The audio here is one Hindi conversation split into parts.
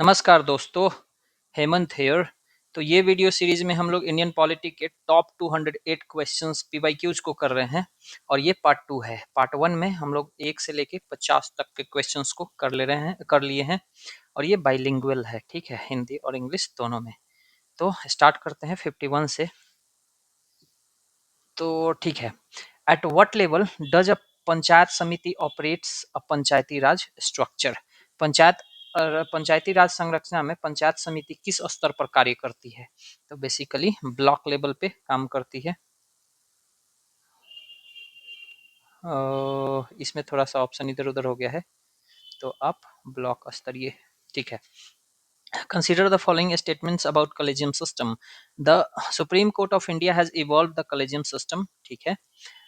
नमस्कार दोस्तों, हेमंत हेयर। तो ये वीडियो सीरीज में हम लोग इंडियन पॉलिटी के टॉप 208 क्वेश्चंस पीवाईक्यूज को कर रहे हैं और ये पार्ट 2 है। पार्ट 1 में हम लोग 1 से लेके 50 तक के क्वेश्चंस को कर लिए हैं और ये बाइलिंगुअल है, ठीक है, हिंदी और इंग्लिश दोनों में। तो स्टार्ट करते हैं 51 से। तो ठीक है, at what level does a panchayat समिति ऑपरेट्स अ पंचायती राज स्ट्रक्चर? पंचायती राज संरचना में पंचायत समिति किस स्तर पर कार्य करती है? तो बेसिकली ब्लॉक लेवल पे काम करती है। इसमें थोड़ा सा ऑप्शन इधर उधर हो गया है, तो आप ब्लॉक स्तरीय, ठीक है। Consider the following statements about collegium system. The Supreme Court of India has evolved the collegium system, ठीक है।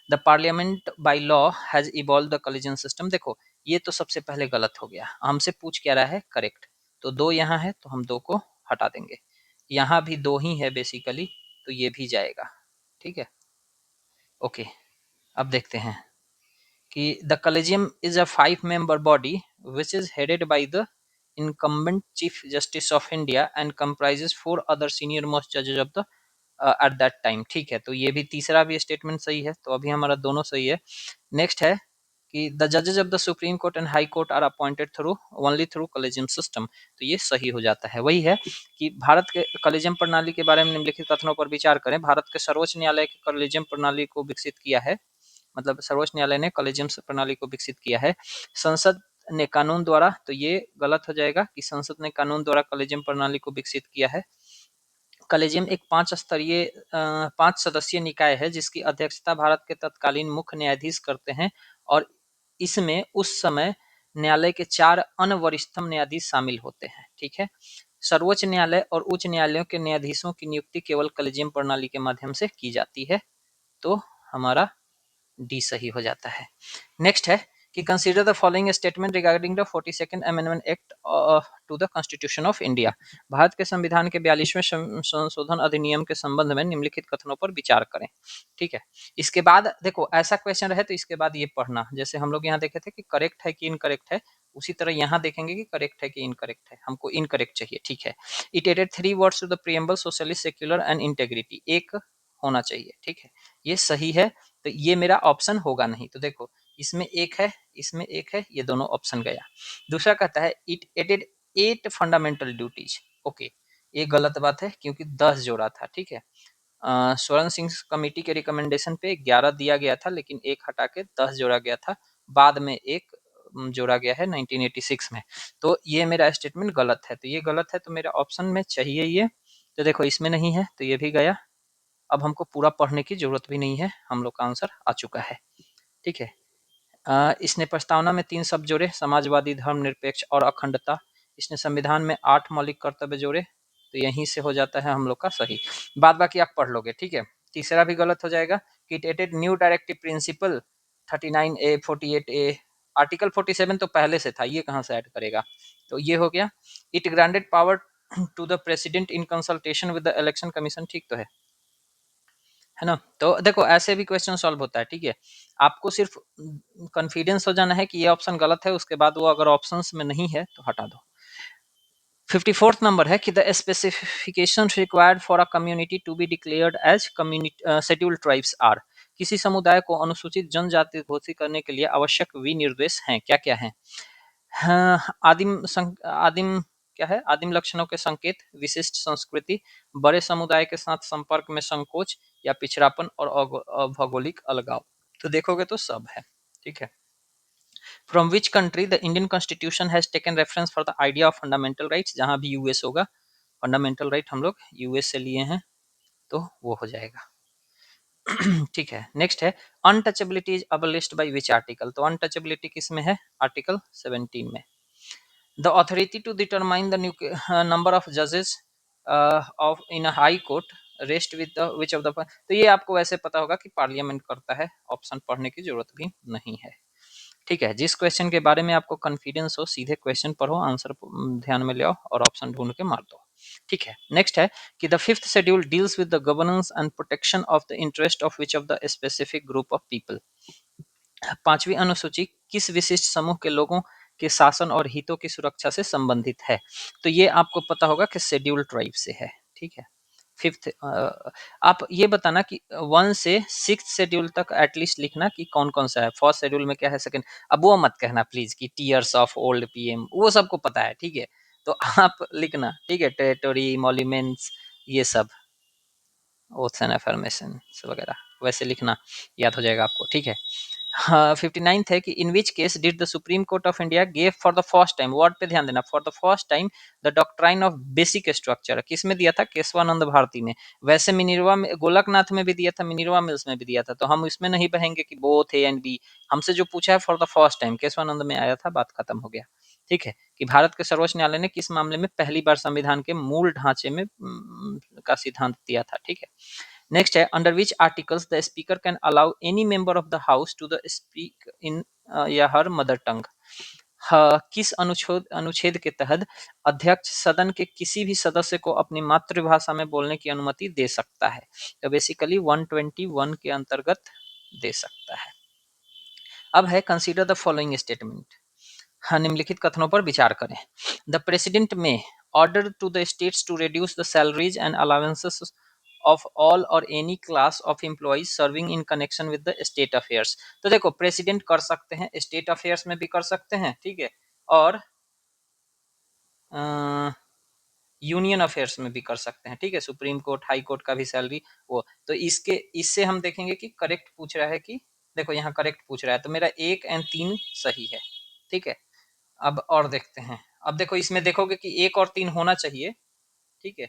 The parliament by law has evolve the collegian system. देखो, ये तो सबसे पहले गलत हो गया, हमसे पूछ क्या रहा है, करेक्ट। तो 2 यहाँ है तो हम 2 को हटा देंगे, यहाँ भी 2 ही है बेसिकली, तो ये भी जाएगा, ठीक है। ओके, अब देखते हैं कि the collegium is a 5 member body which is headed by the incumbent chief justice of India and comprises 4 other senior most judges of the at that time, ठीक है। तो ये भी तीसरा भी स्टेटमेंट सही है, तो अभी हमारा दोनों सही है। नेक्स्ट है कि द जजेस of the supreme court and high court are appointed through only through collegium system, तो ये सही हो जाता है। वही है कि भारत के कॉलेजियम प्रणाली के बारे में निम्नलिखित कथनों पर विचार करें। भारत के सर्वोच्च न्यायालय के कॉलेजियम प्रणाली को विकसित किया है, मतलब सर्वोच्च न्यायालय ने कॉलेजियम प्रणाली को विकसित किया है। संसद ने कानून द्वारा, तो ये गलत हो जाएगा कि संसद ने कानून द्वारा कॉलेजियम प्रणाली को विकसित किया है। कॉलेजियम एक 5 सदस्यीय निकाय है जिसकी अध्यक्षता भारत के तत्कालीन मुख्य न्यायाधीश करते हैं और इसमें उस समय न्यायालय के 4 अन्य वरिष्ठतम न्यायाधीश शामिल होते हैं, ठीक है। सर्वोच्च न्यायालय और उच्च न्यायालयों के न्यायाधीशों की नियुक्ति केवल कॉलेजियम प्रणाली के माध्यम से की जाती है, तो हमारा डी सही हो जाता है। नेक्स्ट है कि consider the following statement regarding the 42nd amendment act to the constitution of India. भारत के संविधान के 42वें संशोधन अधिनियम के संबंध में निम्नलिखित कथनों पर विचार करें, ठीक है। इसके बाद देखो, ऐसा क्वेश्चन रहे तो इसके बाद ये पढ़ना, जैसे हम लोग यहाँ देखे थे कि करेक्ट है कि इनकरेक्ट है, उसी तरह यहाँ देखेंगे कि करेक्ट है कि इनकरेक्ट है। हमको इनकरेक्ट चाहिए, ठीक है। It added 3 words to the preamble socialist secular and integrity, एक होना चाहिए, ठीक है। ये सही है, तो ये मेरा ऑप्शन होगा नहीं। तो देखो, इसमें एक है, इसमें एक है, ये दोनों ऑप्शन गया। दूसरा कहता है it added 8 fundamental duties, okay, ये गलत बात है क्योंकि 10 जोड़ा था, ठीक है। स्वर्ण सिंह कमेटी के रिकमेंडेशन पे 11 दिया गया था, लेकिन एक हटा के 10 जोड़ा गया था, बाद में एक जोड़ा गया है 1986 में। तो ये मेरा स्टेटमेंट गलत है, तो ये गलत है, तो मेरा ऑप्शन में चाहिए ये। तो देखो, इसमें नहीं है तो ये भी गया। अब हमको पूरा पढ़ने की जरूरत भी नहीं है, हम लोग का आंसर आ चुका है, ठीक है। इसने प्रस्तावना में 3 शब्द जोड़े, समाजवादी, धर्मनिरपेक्ष और अखंडता। इसने संविधान में 8 मौलिक कर्तव्य जोड़े, तो यहीं से हो जाता है हम लोग का सही। बाद बाकी आप पढ़ लोगे, ठीक है। तीसरा भी गलत हो जाएगा कि it added new directive principle 39A 48A, article 47 तो पहले से था, ये कहाँ से ऐड करेगा, तो ये हो गया। It granted power to the president in consultation with the election commission, ठीक तो है ना। तो देखो, ऐसे भी क्वेश्चन सॉल्व होता है, ठीक है। आपको सिर्फ कॉन्फिडेंस हो जाना है कि ये ऑप्शन गलत है, उसके बाद वो अगर ऑप्शंस में नहीं है तो हटा दो। 54th नंबर है कि the specification required for a community to be declared as scheduled tribes are. किसी समुदाय को अनुसूचित जनजाति घोषित करने के लिए आवश्यक विनिर्देश हैं, क्या क्या हैं? हाँ, आदिम क्या है, आदिम लक्षणों के संकेत, विशिष्ट संस्कृति, बड़े समुदाय के साथ संपर्क में संकोच या पिछड़ापन और भौगोलिक अलगाव। तो देखोगे तो सब है, ठीक है। From which country the Indian constitution has taken reference for the idea of fundamental rights, जहां भी यूएस होगा, फंडामेंटल राइट हम लोग यूएस से लिए हैं, तो वो हो जाएगा। ठीक है। नेक्स्ट है untouchability is abolished by which article, तो अनटचेबिलिटी किस में है, आर्टिकल 17 में। The authority to determine the number of judges of in a high court rest with the which of the, तो ये आपको वैसे पता होगा कि पार्लियामेंट करता है, ऑप्शन पढ़ने की जरूरत भी नहीं है, ठीक है। जिस क्वेश्चन के बारे में आपको कॉन्फिडेंस हो, सीधे क्वेश्चन पढ़ो, आंसर ध्यान में ले आओ और ऑप्शन ढूंढ के मार दो, ठीक है। नेक्स्ट है कि the 5th schedule deals with the governance and protection of the interest of which of the specific group of people. 5वीं अनुसूची किस विशिष्ट समूह के लोगों के शासन और हितों की सुरक्षा से संबंधित है। तो ये आपको पता होगा कि शेड्यूल ट्राइब से है, ठीक है। फिफ्थ, आप ये बताना कि 1 से 6 शेड्यूल तक एटलीस्ट लिखना कि कौन कौन सा है। फर्स्ट शेड्यूल में क्या है, सेकंड, अब वो मत कहना प्लीज कि टीयर्स ऑफ ओल्ड पीएम, वो सबको पता है, ठीक है। तो आप लिखना, ठीक है, टेरिटोरी, मॉन्यूमेंट्स, ये सब, ओथ्स एंड अफर्मेशन वगैरह वैसे लिखना, याद हो जाएगा आपको, ठीक है। हाँ, 59th है कि in which case did the supreme Court of India gave for the first time, word पे ध्यान देना, for the first time the doctrine of basic structure, किस में दिया था, केशवानंद भारती ने। वैसे मिनर्वा में, गोलकनाथ में भी दिया था, मिनर्वा मिल्स में भी दिया था, तो हम इसमें नहीं बहेंगे कि बोथ ए एंड बी। हमसे जो पूछा है for the first time, Keshavananda में आया था, बात खत्म हो गया, ठीक है। कि भारत के सर्वोच्च न्यायालय ने किस मामले में पहली बार संविधान के मूल ढांचे में का सिद्धांत दिया था, ठीक है। नेक्स्ट है, under which articles the speaker can allow any member of the house to the speak in या हर मदर टंग। किस अनुच्छेद अनुच्छेद के तहत अध्यक्ष सदन के किसी भी सदस्य को अपनी मातृभाषा में बोलने की अनुमति दे सकता है। तो बेसिकली 121 के अंतर्गत दे सकता है। अब है कंसीडर द फॉलोइंग स्टेटमेंट, हाँ, निम्नलिखित कथनों पर विचार करें। The president in order to the states to reduce the salaries and allowances of all or any class of employees serving in connection with the state affairs. तो देखो, प्रेसिडेंट कर सकते हैं, स्टेट अफेयर्स में भी कर सकते हैं, ठीक है, और यूनियन अफेयर्स में भी कर सकते हैं, ठीक है। सुप्रीम कोर्ट, हाई कोर्ट का भी सैलरी वो, तो इससे हम देखेंगे कि करेक्ट पूछ रहा है कि, देखो यहाँ करेक्ट पूछ रहा है, तो मेरा 1 और 3 सही है, ठीक है। अब और देखते हैं, अब देखो इसमें देखोगे कि 1 और 3 होना चाहिए, ठीक है,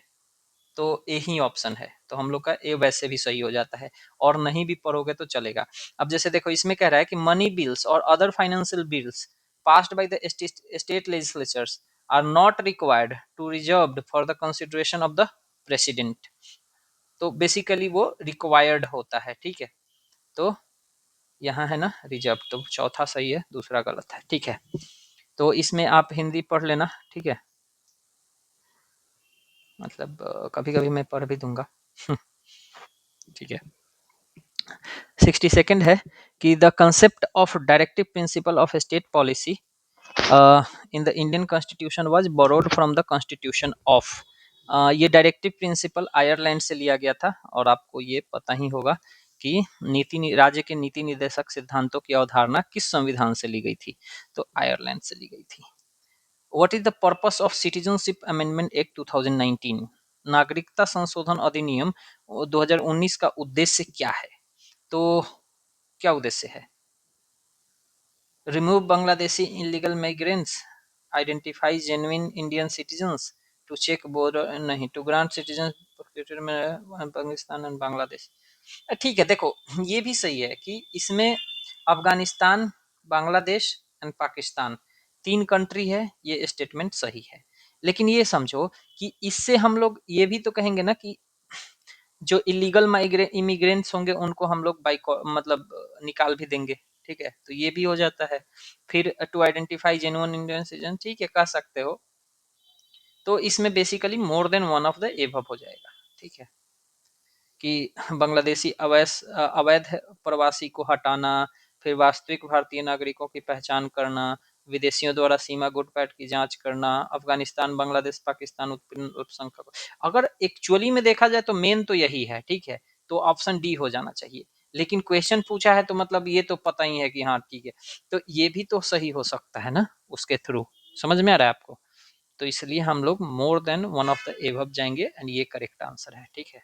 तो ए ही ऑप्शन है, तो हम लोग का ए वैसे भी सही हो जाता है, और नहीं भी पढ़ोगे तो चलेगा। अब जैसे देखो इसमें कह रहा है कि मनी बिल्स और other financial bills passed by the state legislatures are not required to reserved for the consideration of the president. तो बेसिकली वो रिक्वायर्ड होता है, ठीक है। तो यहाँ है ना रिजर्व, तो चौथा सही है, दूसरा गलत है, ठीक है। तो इसमें आप हिंदी पढ़ लेना, ठीक है, मतलब कभी कभी मैं पढ़ भी दूंगा ठीक है। 62nd है कि the concept of directive principle of state policy in the Indian constitution was borrowed from the constitution of. ये डायरेक्टिव प्रिंसिपल आयरलैंड से लिया गया था, और आपको ये पता ही होगा कि राज्य के नीति निर्देशक सिद्धांतों की अवधारणा किस संविधान से ली गई थी, तो आयरलैंड से ली गई थी। What is the purpose of citizenship amendment act 2019, नागरिकता संशोधन अधिनियम 2019 का उद्देश्य क्या है। तो क्या उद्देश्य है, remove Bangladeshi illegal migrants, identify genuine Indian citizens, to check border, नहीं, टू ग्रांट सिटीजन में पाकिस्तान एंड बांग्लादेश। ठीक है, देखो ये भी सही है कि इसमें अफगानिस्तान, बांग्लादेश एंड पाकिस्तान 3 कंट्री है, ये स्टेटमेंट सही है। लेकिन ये समझो कि इससे हम लोग ये भी तो कहेंगे ना कि जो इलीगल इमिग्रेंट्स होंगे उनको हम लोग मतलब निकाल भी देंगे, ठीक है, तो ये भी हो जाता है। फिर to identify genuine Indian citizen, ठीक है, कह सकते हो। तो इसमें basically more than one of the above हो जाएगा, ठीक है, कि बांग्लादेशी अवैध प्रवासी को हटाना, फिर वास्तविक भारतीय नागरिकों की पहचान करना, विदेशियों द्वारा सीमा घुसपैठ की जांच करना, अफगानिस्तान, बांग्लादेश, पाकिस्तान उत्पीड़न अल्पसंख्यक। अगर एक्चुअली में देखा जाए तो मेन तो यही है, ठीक है, तो ऑप्शन डी हो जाना चाहिए। लेकिन क्वेश्चन पूछा है तो मतलब ये तो पता ही है कि हाँ ठीक है, तो ये भी तो सही हो सकता है ना उसके थ्रू। समझ में आ रहा है आपको, तो इसलिए हम लोग मोर than one of the above जाएंगे, एंड ये करेक्ट आंसर है, ठीक है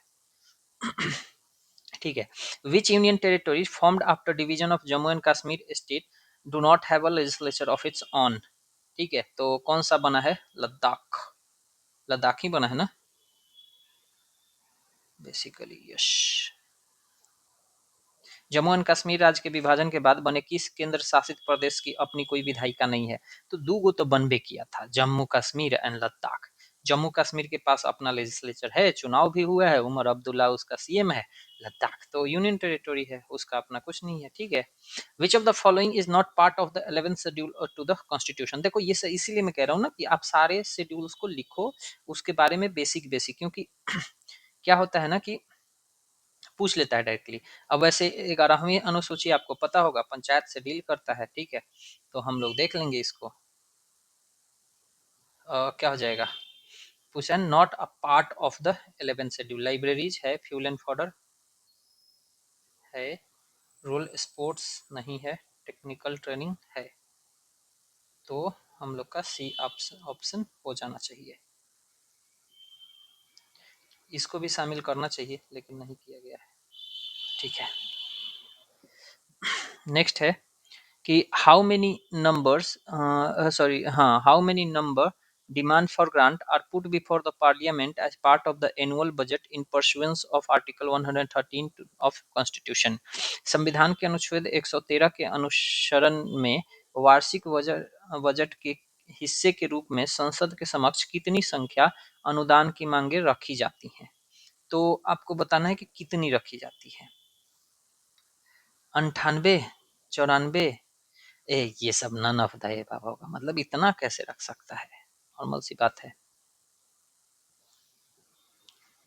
ठीक है। विच union territory formed after division of Jammu and Kashmir state do not have a legislature of its on, ठीक है, तो कौन सा बना है, लद्दाख, लद्दाख ही बना है ना basically, Yash. Jammu and Kashmir राज्य के विभाजन के बाद बने किस केंद्र शासित प्रदेश की अपनी कोई विधायिका नहीं है, तो दूगो तो बनबे किया था, जम्मू कश्मीर एंड लद्दाख। जम्मू कश्मीर के पास अपना लेजिस्लेचर है, चुनाव भी हुआ है, उमर अब्दुल्ला उसका सीएम है। लद्दाख तो यूनियन टेरिटोरी है, उसका अपना कुछ नहीं है, ठीक है। Which of the following is not part of the 11th schedule to the constitution. देखो ये इसीलिए मैं कह रहा हूँ ना कि आप सारे शेड्यूल्स को लिखो, उसके बारे में बेसिक बेसिक, क्योंकि क्या होता है ना कि पूछ लेता है डायरेक्टली। अब वैसे 11वीं अनुसूची आपको पता होगा पंचायत से डील करता है, ठीक है, तो हम लोग देख लेंगे इसको। क्या हो जाएगा? पूछा not a part of the 11 schedule. Libraries है, फ्यूल एंड फॉडर है, रूल स्पोर्ट्स नहीं है, टेक्निकल ट्रेनिंग है। तो हम लोग का सी ऑप्शन हो जाना चाहिए। इसको भी शामिल करना चाहिए लेकिन नहीं किया गया है। ठीक है, नेक्स्ट है कि हाउ मेनी नंबर्स सॉरी हाँ how many number demand for grant are put before the parliament as part of the annual budget in pursuance of article 113 of constitution. संविधान के अनुच्छेद 113 के अनुसरण में वार्षिक बजट के हिस्से के रूप में संसद के समक्ष कितनी संख्या अनुदान की मांगे रखी जाती हैं? तो आपको बताना है कि कितनी रखी जाती है। 98, 94, ये सब नन ऑफ द एबव होगा। मतलब इतना कैसे रख सकता है, नॉर्मल सी बात है।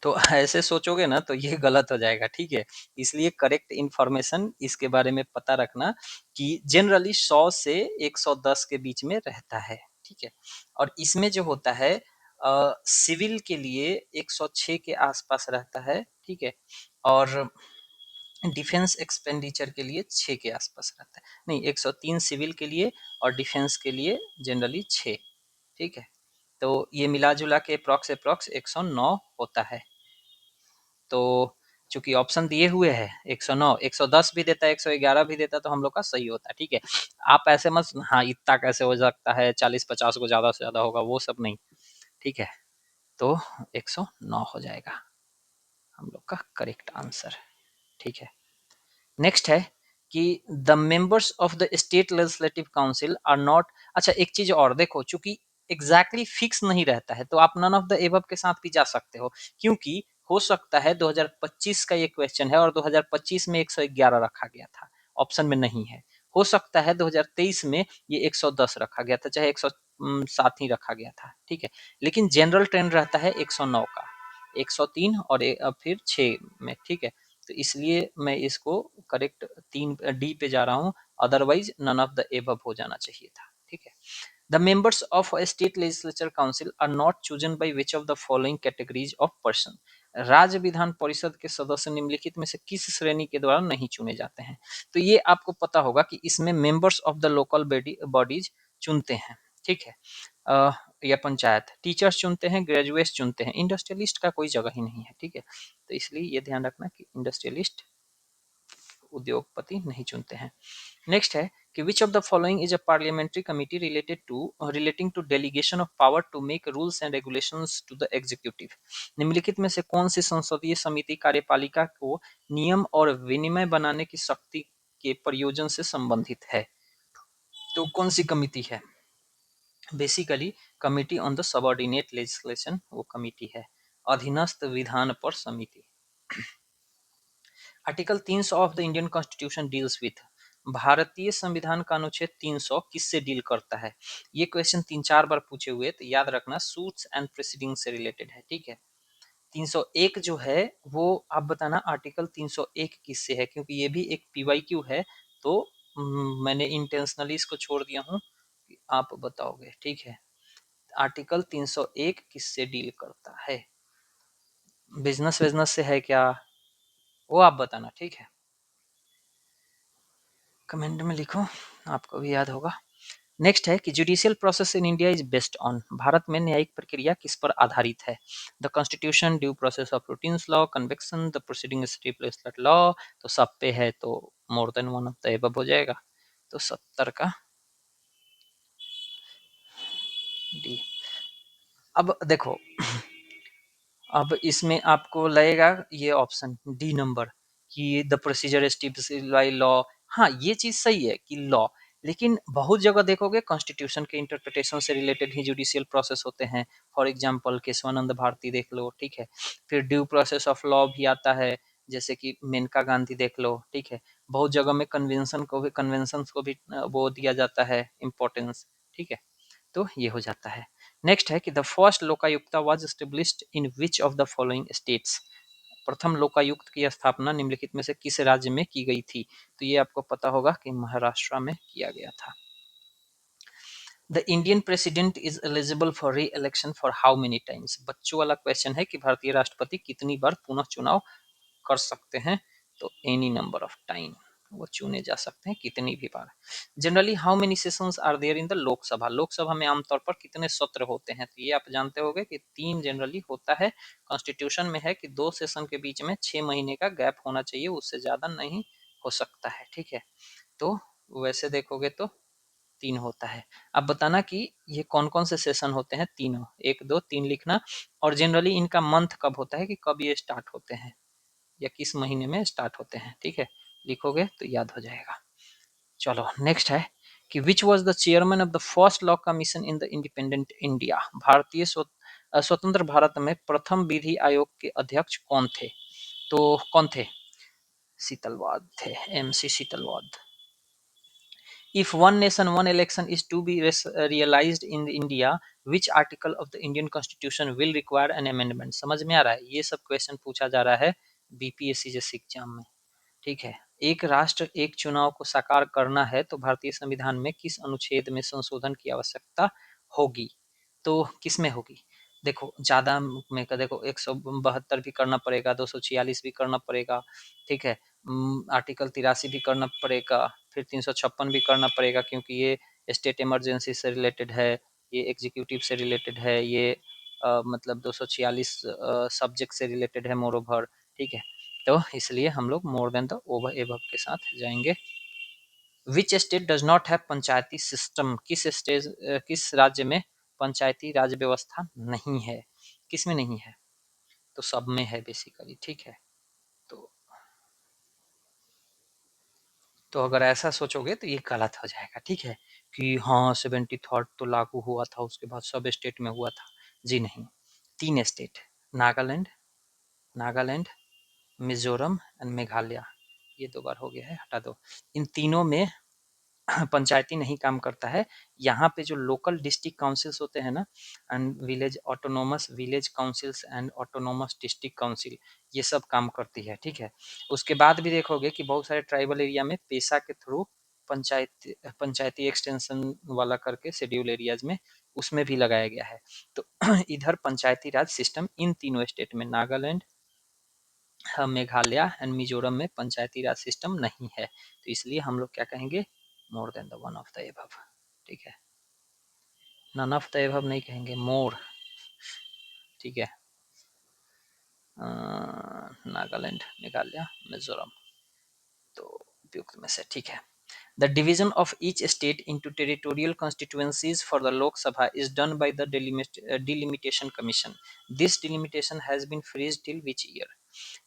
तो ऐसे सोचोगे ना तो ये गलत हो जाएगा, ठीक है। इसलिए करेक्ट इन्फॉर्मेशन इसके बारे में पता रखना कि जनरली 100 से 110 के बीच में रहता है, ठीक है। और इसमें जो होता है सिविल के लिए 106 के आसपास रहता है, ठीक है। और डिफेंस एक्सपेंडिचर के लिए 6 के आसपास रहता है। नहीं, 103 सिविल के लिए और डिफेंस के लिए जनरली 6, ठीक है। तो ये मिला जुला के अप्रॉक्स 109 होता है। तो चूंकि ऑप्शन दिए हुए है 109, 110 भी देता है, 111 भी देता है, तो हम लोग का सही होता है, ठीक है। आप ऐसे मत हाँ इतना कैसे हो सकता है, 40-50 को ज्यादा से ज्यादा होगा, वो सब नहीं, ठीक है। तो 109 हो जाएगा हम लोग का करेक्ट आंसर, ठीक है। नेक्स्ट है कि the members of the state legislative council are not. अच्छा, एक चीज और देखो, चूंकि एग्जैक्टली फिक्स नहीं रहता है तो आप नन ऑफ द एबव के साथ भी जा सकते हो, क्योंकि हो सकता है 2025 का ये क्वेश्चन है और 2025 में 111 रखा गया था, ऑप्शन में नहीं है। हो सकता है 2023 में ये 110 रखा गया था, चाहे 107 ही रखा गया था, ठीक है। लेकिन जनरल ट्रेंड रहता है 109 का, 103 और फिर 6 में, ठीक है। तो इसलिए मैं इसको करेक्ट 3 डी पे जा रहा हूँ, otherwise none of the above हो जाना चाहिए था, ठीक है। The members of a state legislature council are not chosen by which of the following categories of person. राज्य विधान परिषद के सदस्य निम्नलिखित में से किस श्रेणी के द्वारा नहीं चुने जाते हैं? तो ये आपको पता होगा कि इसमें members of the local bodies चुनते हैं, ठीक है। या पंचायत, टीचर्स चुनते हैं, ग्रेजुएट्स चुनते हैं, इंडस्ट्रियलिस्ट का कोई जगह ही नहीं है, ठीक है। तो इसलिए ये ध्यान रखना कि इंडस्ट्रियलिस्ट, उद्योगपति नहीं चुनते हैं। नेक्स्ट है कि which of the following is a parliamentary committee relating to delegation of power to make rules and regulations to the executive. निम्नलिखित में से कौन सी संसदीय समिति कार्यपालिका को नियम और विनिमय बनाने की शक्ति के प्रयोजन से संबंधित है? तो कौन सी कमिटी है? Basically committee on the subordinate legislation वो कमिटी है, अधीनस्थ विधान पर समिति। Article 300 of the Indian constitution deals with. भारतीय संविधान का अनुच्छेद 300 किससे डील करता है? ये क्वेश्चन 3-4 बार पूछे हुए, तो याद रखना सूट्स एंड प्रोसीडिंग से रिलेटेड है, ठीक है। 301 जो है वो आप बताना आर्टिकल 301 किससे है, क्योंकि ये भी एक पीवाईक्यू है। तो मैंने इंटेंशनली इसको छोड़ दिया हूँ, आप बताओगे, ठीक है। आर्टिकल 301 किससे डील करता है? बिजनेस बिजनेस से है क्या, वो आप बताना, ठीक है। कमेंट में लिखो, आपको भी याद होगा। नेक्स्ट है कि judicial process in India is based on. Bharat में न्यायिक प्रक्रिया किस पर आधारित है? The constitution, due process of routines law, convection, the proceeding स्टेपलेट लॉ। तो सब पे है तो more than one of the above हो जाएगा। तो 70 का डी। अब देखो, अब इसमें आपको लगेगा ये ऑप्शन डी नंबर कि the procedure established by law. हाँ, ये चीज सही है कि लॉ, लेकिन बहुत जगह देखोगे कॉन्स्टिट्यूशन के इंटरप्रिटेशन से रिलेटेड ही जुडिशियल प्रोसेस होते हैं। फॉर एग्जांपल केशवानंद भारती देख लो, ठीक है। फिर ड्यू प्रोसेस ऑफ लॉ भी आता है, जैसे कि मेनका गांधी देख लो, ठीक है। बहुत जगह में कन्वेंशन को भी वो दिया जाता है इम्पोर्टेंस, ठीक है। तो ये हो जाता है। नेक्स्ट है कि the first Lokayukta was established in which of the following states. प्रथम लोकायुक्त की स्थापना निम्नलिखित में से किस राज्य में की गई थी? तो ये आपको पता होगा कि महाराष्ट्र में किया गया था। The Indian president is eligible for री election for how many times? बच्चों वाला क्वेश्चन है कि भारतीय राष्ट्रपति कितनी बार पुनः चुनाव कर सकते हैं? तो एनी नंबर ऑफ टाइम, वो चुने जा सकते हैं कितनी भी बार। Generally how many sessions are there in the Lok Sabha? Lok Sabha में आमतौर पर कितने सत्र होते हैं? तो ये आप जानते होंगे कि 3 जनरली होता है। कॉन्स्टिट्यूशन में है कि 2 सेशन के बीच में 6 महीने का गैप होना चाहिए, उससे ज्यादा नहीं हो सकता है, ठीक है। तो वैसे देखोगे तो 3 होता है। अब बताना कि ये कौन-कौन से सेशन होते हैं? तीनों, 1, 2, 3 लिखना। और जनरली इनका मंथ कब होता है, कि कब ये स्टार्ट होते हैं या किस महीने में स्टार्ट होते हैं, ठीक है। लिखोगे तो याद हो जाएगा। चलो नेक्स्ट है कि which was the chairman of the first law commission in the independent India? भारतीय स्वतंत्र भारत में प्रथम विधि आयोग के अध्यक्ष कौन थे? तो कौन थे? शीतलवाद थे, MC शीतलवाद। If one nation, one election is to be realized in India, which article of the Indian Constitution will require an amendment? समझ में आ रहा है? ये सब क्वेश्चन पूछा जा रहा है BPSC जैसे एग्जाम में, ठीक है। एक राष्ट्र एक चुनाव को साकार करना है तो भारतीय संविधान में किस अनुच्छेद में संशोधन की आवश्यकता होगी? तो किसमें होगी? देखो ज्यादा में का देखो 172 भी करना पड़ेगा, 246 भी करना पड़ेगा, ठीक है। आर्टिकल 83 भी करना पड़ेगा, फिर 356 भी करना पड़ेगा, क्योंकि ये स्टेट इमरजेंसी से रिलेटेड है, ये एग्जीक्यूटिव से रिलेटेड है, ये मतलब 246 सब्जेक्ट से रिलेटेड है मोर ओवर, ठीक है। तो इसलिए हम लोग more than the over above के साथ जाएंगे। Which state does not have Panchayati system? किस स्टेट, किस राज्य में पंचायती राज व्यवस्था नहीं है? किस में नहीं है? तो सब में है बेसिकली, ठीक है। तो अगर ऐसा सोचोगे तो ये गलत हो जाएगा, ठीक है, कि हाँ 73rd तो लागू हुआ था, उसके बाद सब स्टेट में हुआ था। जी नहीं, 3 स्टेट, नागालैंड, नागालैंड, मिजोरम एंड मेघालय, ये 2 बार हो गया है, हटा दो। इन तीनों में पंचायती नहीं काम करता है। यहाँ पे जो लोकल डिस्ट्रिक्ट काउंसिल्स होते हैं ना, and village autonomous village councils and autonomous district council, ये सब काम करती है, ठीक है। उसके बाद भी देखोगे कि बहुत सारे ट्राइबल एरिया में पेशा के थ्रू पंचायती एक्सटेंशन वाला करके शेड्यूल एरियाज में उसमें भी लगाया गया है। तो इधर पंचायती राज सिस्टम इन तीनों स्टेट में, नागालैंड, मेघालय एंड मिजोरम में पंचायती राज सिस्टम नहीं है। तो इसलिए हम लोग क्या कहेंगे? More than the one of the above, ठीक है। नन ऑफ द एबव नहीं कहेंगे, मोर, ठीक है। नागालैंड, मेघालय, मिजोरम, तो उपयुक्त में से, ठीक है। The division of each state into territorial constituencies for the Lok Sabha is done by the Delimitation Commission. This delimitation has been freezed till which year?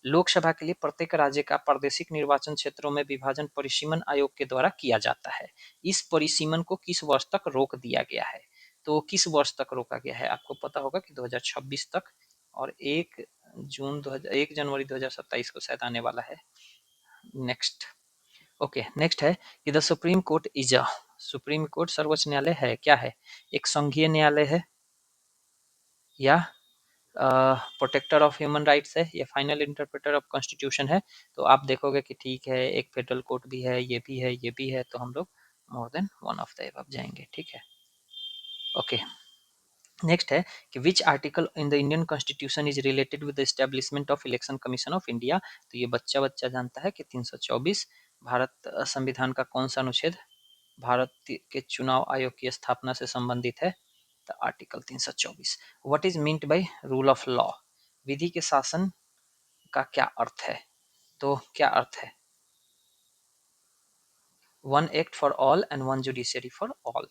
Lok Sabha के लिए प्रत्येक राज्य का प्रादेशिक निर्वाचन क्षेत्रों में विभाजन परिसीमन आयोग के द्वारा किया जाता है। इस परिसीमन को किस वर्ष तक रोक दिया गया है? तो किस वर्ष तक रोका गया है? आपको पता होगा कि 2026 तक, और 1 जनवरी 2027 को शायद आने वाला है। नेक्स्ट, ओके नेक्स्ट है कि the supreme court is a, supreme court सर्वोच्च न्यायालय है, क्या है? एक संघीय न्यायालय है, या प्रोटेक्टर ऑफ ह्यूमन राइट्स है, या फाइनल इंटरप्रेटर ऑफ कॉन्स्टिट्यूशन है? तो आप देखोगे कि ठीक है, एक फेडरल कोर्ट भी है, ये भी है, ये भी है, तो हम लोग मोर than one of the above जाएंगे, ठीक है। ओके नेक्स्ट है कि which article in the Indian constitution is related with the establishment of election commission of India? तो ये बच्चा बच्चा जानता है कि 324 भारत संविधान का कौन सा अनुच्छेद भारत के चुनाव आयोग की स्थापना से संबंधित है? तो article 324। What is meant by rule of law? विधि के शासन का क्या अर्थ है? तो क्या अर्थ है? One act for all and one judiciary for all,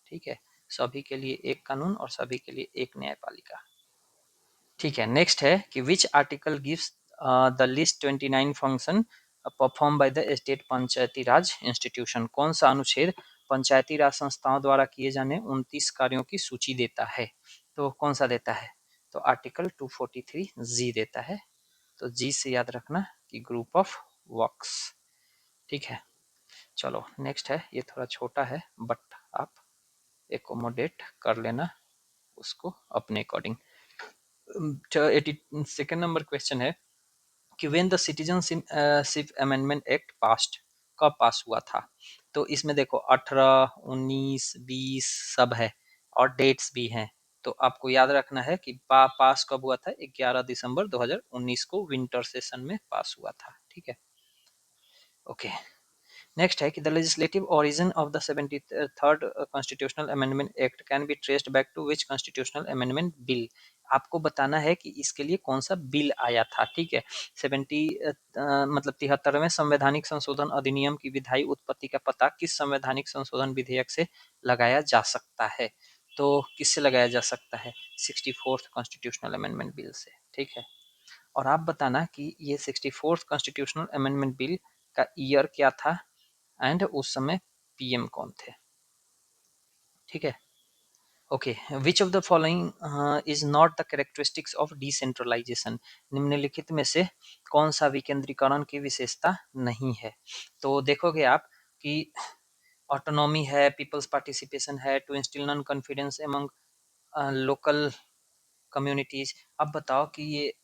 ठीक है। सभी के लिए एक कानून और सभी के लिए एक न्यायपालिका, ठीक है। नेक्स्ट है कि which article gives the list 29 function perform by the state Panchayati Raj institution? कौन सा अनुच्छेद पंचायती राज संस्थाओं द्वारा किए जाने 29 कार्यों की सूची देता है? तो कौन सा देता है? तो आर्टिकल 243 जी देता है। तो जी से याद रखना कि ग्रुप ऑफ वर्क्स, ठीक है। चलो नेक्स्ट है, ये थोड़ा छोटा है बट आप एकोमोडेट कर लेना उसको अपने अकॉर्डिंग। 82nd नंबर क्वेश्चन है कि when the citizenship amendment act passed, कब पास हुआ था। तो इसमें देखो 18, 19, 20 सब है और डेट्स भी हैं। तो आपको याद रखना है कि पास कब हुआ था, 11 दिसंबर 2019 को विंटर सेशन में पास हुआ था। ठीक है, ओके। नेक्स्ट है कि the legislative origin of the 73rd constitutional amendment act can be traced back to which constitutional amendment bill. आपको बताना है कि इसके लिए कौन सा बिल आया था। ठीक है, 73वें संवैधानिक संशोधन अधिनियम की विधायी उत्पत्ति का पता किस संवैधानिक संशोधन विधेयक से लगाया जा सकता है। तो किससे लगाया जा सकता है, 64th कॉन्स्टिट्यूशनल अमेंडमेंट बिल से। ठीक है, और आप बताना कि ये 64th कॉन्स्टिट्यूशनल अमेंडमेंट बिल का ईयर क्या था एंड उस समय पीएम कौन थे। ठीक है, okay. Which of the following is not the characteristics of decentralization. निम्नलिखित में से कौन सा विकेंद्रीकरण की विशेषता नहीं है। तो देखोगे आप कि ऑटोनॉमी है, पीपल्स पार्टिसिपेशन है, to instil non confidence among local communities. अब बताओ कि ये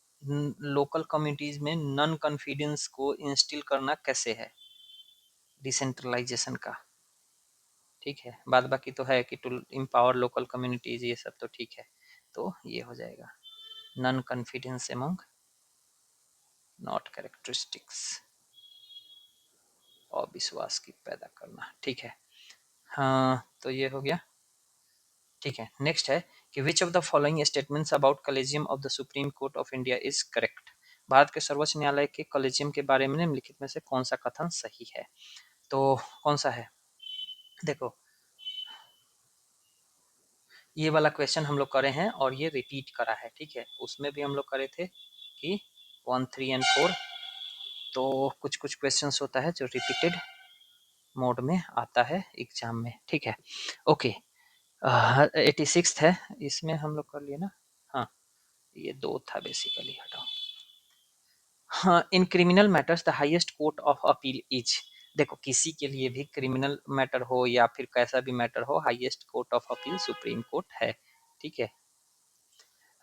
लोकल कम्युनिटीज में नॉन कॉन्फिडेंस को इंस्टिल करना कैसे है डिसेंट्रलाइजेशन का। ठीक है, बाद बाकी तो है कि टू एम्पावर लोकल कम्युनिटीज, ये सब तो ठीक है। तो ये हो जाएगा non confidence among not characteristics, और विश्वास की पैदा करना। ठीक है, हाँ तो ये हो गया। ठीक है, नेक्स्ट है कि which of the following statements about collegium of the supreme Court of India is correct. Bharat के सर्वोच्च न्यायालय के कॉलेजियम के बारे में निम्नलिखित में से कौन सा कथन सही है। तो कौन सा है, देखो ये वाला क्वेश्चन हम लोग करे हैं और ये रिपीट करा है। ठीक है, उसमें भी हम लोग करे थे कि 1, 3 एंड 4। तो कुछ कुछ क्वेश्चंस होता है जो रिपीटेड मोड में आता है एग्जाम में। ठीक है, ओके। 86 है, इसमें हम लोग कर लिए ना। हाँ, ये 2 था बेसिकली, हटाओ। हाँ, in criminal matters the highest court of appeal is. देखो किसी के लिए भी क्रिमिनल मैटर हो या फिर कैसा भी मैटर हो, highest court of appeal supreme court है। ठीक है,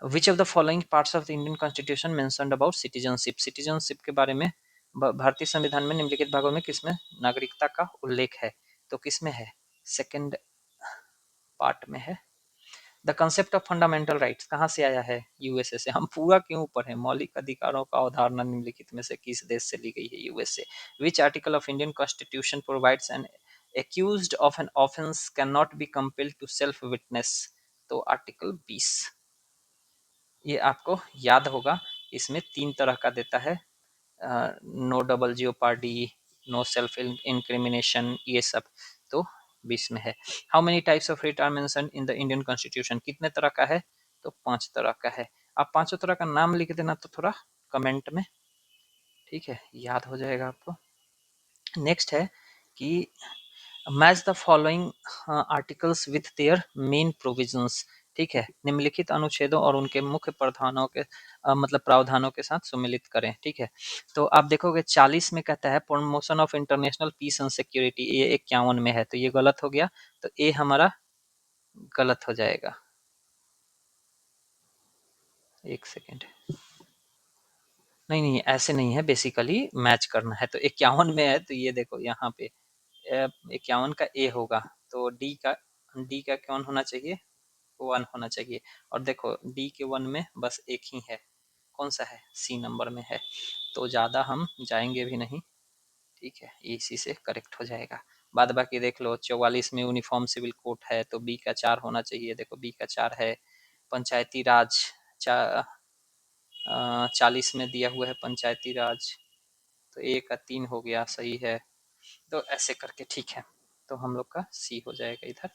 which of the following parts of the Indian constitution mentioned about citizenship. Citizenship के बारे में भारतीय संविधान में निम्नलिखित भागों में किसमें नागरिकता का उल्लेख है। तो किसमें है, सेकंड पार्ट में है। The concept of fundamental rights कहाँ से आया है, यूएसए से। हम पूरा क्यों ऊपर है, मौलिक अधिकारों का अवधारणा निम्नलिखित में से किस देश से ली गई है, USA. Which article of Indian constitution provides N accused of an offense cannot be compelled to self witness। तो आर्टिकल 20, ये आपको याद होगा। इसमें 3 तरह का देता है, no double jeopardy, no self incrimination, ये सब तो 20 में है। How many types of writ are mentioned in the Indian constitution. कितने तरह का है, तो 5 तरह का है। आप पांचों तरह का नाम लिख देना तो थोड़ा कमेंट में। ठीक है, याद हो जाएगा आपको। नेक्स्ट है कि match the following articles with their main provisions. ठीक है, निम्नलिखित अनुच्छेदों और उनके मुख्य प्रावधानों के मतलब प्रावधानों के साथ सुमिलित करें। ठीक है, तो आप देखोगे 40 में कहता है promotion of international peace and security, ये 51 में है, तो ये गलत हो गया। तो ए हमारा गलत हो जाएगा। एक सेकेंड, नहीं नहीं ऐसे नहीं है, बेसिकली मैच करना है। तो 51 में है, तो ये देखो यहाँ पे 51 का ए होगा, तो डी का कौन होना चाहिए, 1 होना चाहिए। और देखो डी के 1 में बस एक ही है, कौन सा है, सी नंबर में है। तो ज़्यादा हम जाएंगे भी नहीं। ठीक है, इसी से करेक्ट हो जाएगा। बाद बाकी देख लो, 44 में यूनिफॉर्म सिविल कोड है, तो बी का 4 होना चाहिए। देखो बी का 4 है। पंचायती राज 40 में दिया हुआ है पंचायती राज, तो ए का 3 हो गया, सही है। तो ऐसे करके ठीक है, तो हम लोग का सी हो जाएगा इधर।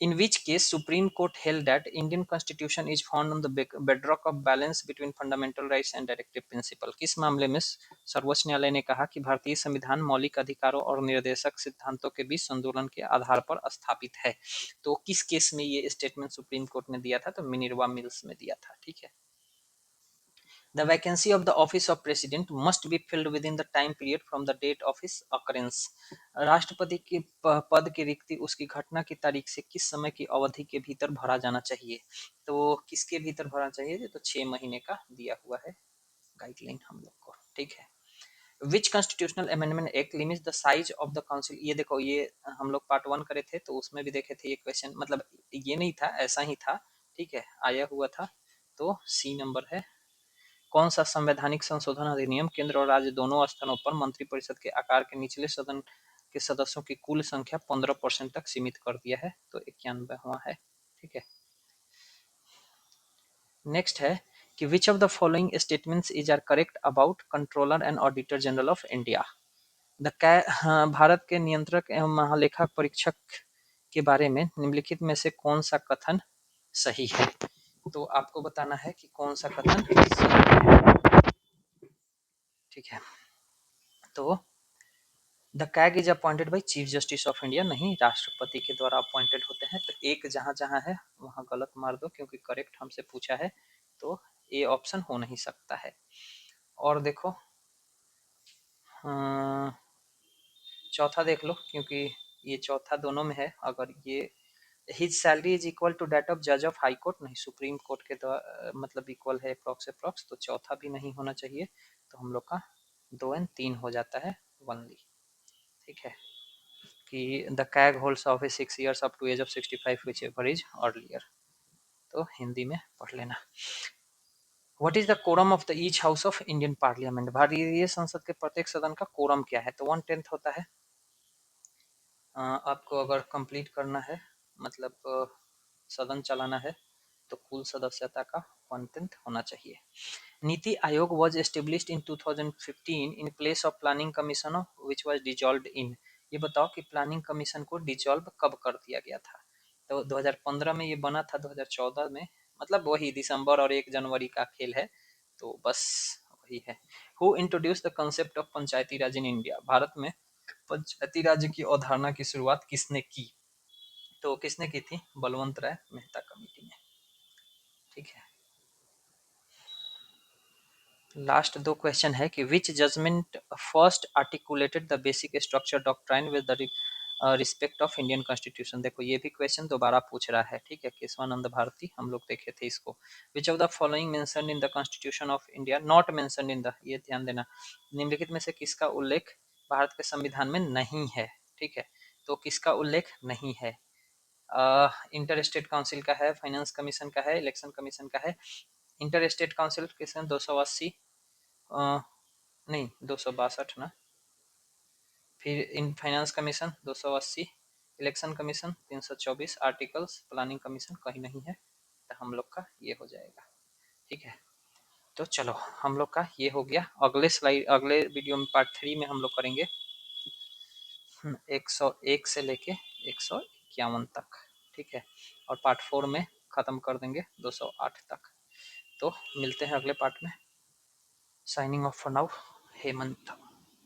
In which case Supreme Court held that Indian Constitution is found on the bedrock of balance between fundamental rights and directive principle। किस मामले में सर्वोच्च न्यायालय ने कहा कि भारतीय संविधान मौलिक अधिकारों और निर्देशक सिद्धांतों के बीच संतुलन के आधार पर स्थापित है। तो किस केस में ये स्टेटमेंट सुप्रीम कोर्ट ने दिया था, तो मिनर्वा मिल्स में दिया था। ठीक है, The vacancy of the office of president must be filled within the time period from the date of his occurrence। राष्ट्रपति के पद की रिक्ति उसकी घटना की तारीख से किस समय की अवधि के भीतर भरा जाना चाहिए। तो किसके भीतर भरा चाहिए, तो 6 महीने का दिया हुआ है गाइडलाइन हम लोग को। ठीक है, which constitutional amendment act limits the size of the council. ये देखो, ये हम लोग पार्ट 1 करे थे तो उसमें भी देखे थे ये क्वेश्चन, मतलब ये नहीं था, ऐसा ही था, ठीक है, आया हुआ था। तो सी नंबर है। कौन सा संवैधानिक संशोधन अधिनियम केंद्र और राज्य दोनों स्थानों पर मंत्रिपरिषद के आकार के निचले सदन के सदस्यों की कुल संख्या 15% तक सीमित कर दिया है? तो 91वां है, ठीक है। नेक्स्ट है कि which of the following statements is are correct about controller and auditor general of India. हाँ, भारत के नियंत्रक एवं महालेखा परीक्षक के बारे में निम्नलिखित में से कौन सा कथन सही है? तो आपको बताना है कि कौन सा कथन सही है, ठीक है। तो the CAG is appointed by chief justice of India, नहीं, राष्ट्रपति के द्वारा अपॉइंटेड होते हैं। तो एक जहां जहां है वहां गलत मार दो, क्योंकि करेक्ट हमसे पूछा है, तो ए ऑप्शन हो नहीं सकता है। और देखो, चौथा देख लो, क्योंकि ये चौथा दोनों में है। अगर ये his salary is equal to that of जज ऑफ हाई कोर्ट, नहीं, सुप्रीम कोर्ट के द्वारा मतलब इक्वल है अप्रॉक्स, तो चौथा भी नहीं होना चाहिए। तो हम लोग का 2 एंड 3 हो जाता है वनली, ठीक है। कि the CAG holds office 6 years up to age of 65 whichever is earlier. तो हिंदी में पढ़ लेना। What is the quorum of the each house of Indian parliament, भारतीय संसद के प्रत्येक सदन का कोरम क्या है? तो 1/10 होता है। आपको अगर कंप्लीट करना है, मतलब सदन चलाना है, तो कुल सदस्यता का 1/10 होना चाहिए। NITI Aayog was established in 2015 in place of planning commission which was dissolved in। ये बताओ कि प्लानिंग कमीशन को डिजॉल्व कब कर दिया गया था? तो 2015 में ये बना था, 2014 में, मतलब वही दिसंबर और 1 जनवरी का खेल है, तो बस वही है। Who introduce the concept of Panchayati Raj in India, Bharat में पंचायती राज की अवधारणा की शुरुआत किसने की? तो किसने की थी? बलवंत राय मेहता कमेटी ने, ठीक है। लास्ट 2 क्वेश्चन है कि which judgment first articulated the basic structure doctrine with the respect of Indian constitution. देखो, ये भी क्वेश्चन दोबारा पूछ रहा है, ठीक है। केशवानंद भारती, हम लोग देखे थे इसको। विच of the following mentioned in the constitution of India not mentioned in the, ये ध्यान देना, निम्नलिखित में से किसका उल्लेख भारत के संविधान में नहीं है, ठीक है। तो किसका उल्लेख नहीं है? इंटर स्टेट काउंसिल का है, फाइनेंस कमीशन का है, इलेक्शन कमीशन का है। इंटर स्टेट काउंसिल किसका? 280, नहीं 262 ना। फिर in finance commission 280, election commission 324, articles planning commission कहीं नहीं है, तो हम लोग का ये हो जाएगा, ठीक है। तो चलो, हम लोग का ये हो गया। अगले स्लाइड, अगले वीडियो में पार्ट 3 में हम लोग करेंगे 101 से लेके 151 तक, ठीक है। और पार्ट 4 में ख़त्म कर देंगे 208 तक। तो मिलते हैं अगले पार्ट में। Signing off for now, Hemant.